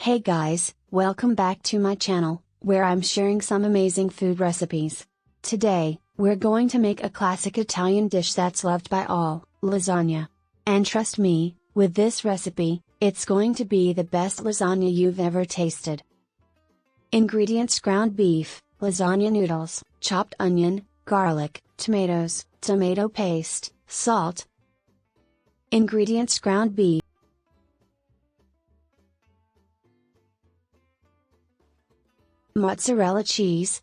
Hey guys, welcome back to my channel, where I'm sharing some amazing food recipes. Today, we're going to make a classic Italian dish that's loved by all, lasagna. And trust me, with this recipe, it's going to be the best lasagna you've ever tasted. Ingredients: ground beef, lasagna noodles, chopped onion, garlic, tomatoes, tomato paste, salt. Ingredients: ground beef, mozzarella cheese,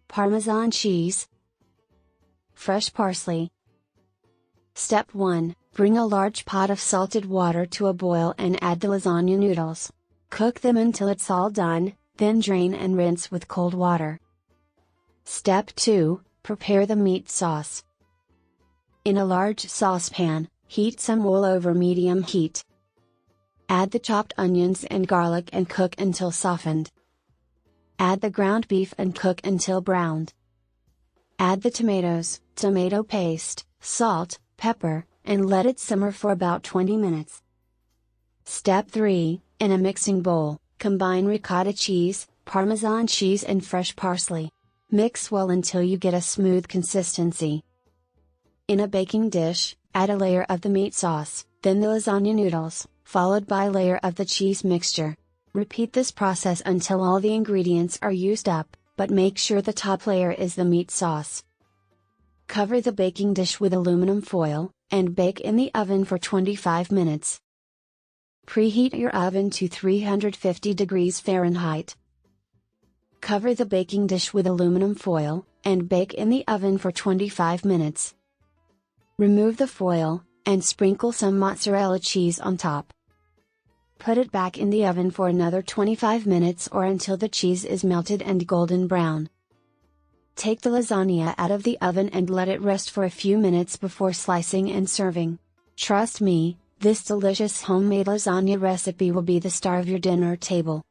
Parmesan cheese, fresh parsley. Step 1. Bring a large pot of salted water to a boil and add the lasagna noodles. Cook them until it's all done, then drain and rinse with cold water. Step 2. Prepare the meat sauce. In a large saucepan, heat some oil over medium heat. Add the chopped onions and garlic and cook until softened. Add the ground beef and cook until browned. Add the tomatoes, tomato paste, salt, pepper, and let it simmer for about 20 minutes. Step 3. In a mixing bowl, combine ricotta cheese, Parmesan cheese and fresh parsley. Mix well until you get a smooth consistency. In a baking dish, add a layer of the meat sauce, then the lasagna noodles, followed by a layer of the cheese mixture. Repeat this process until all the ingredients are used up, but make sure the top layer is the meat sauce. Cover the baking dish with aluminum foil, and bake in the oven for 25 minutes. Preheat your oven to 350 degrees Fahrenheit. Cover the baking dish with aluminum foil, and bake in the oven for 25 minutes. Remove the foil, and sprinkle some mozzarella cheese on top. Put it back in the oven for another 25 minutes or until the cheese is melted and golden brown. Take the lasagna out of the oven and let it rest for a few minutes before slicing and serving. Trust me, this delicious homemade lasagna recipe will be the star of your dinner table.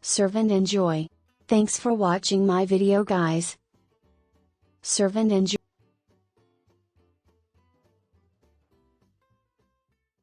Serve and enjoy. Thanks for watching my video, guys. Serve and enjoy.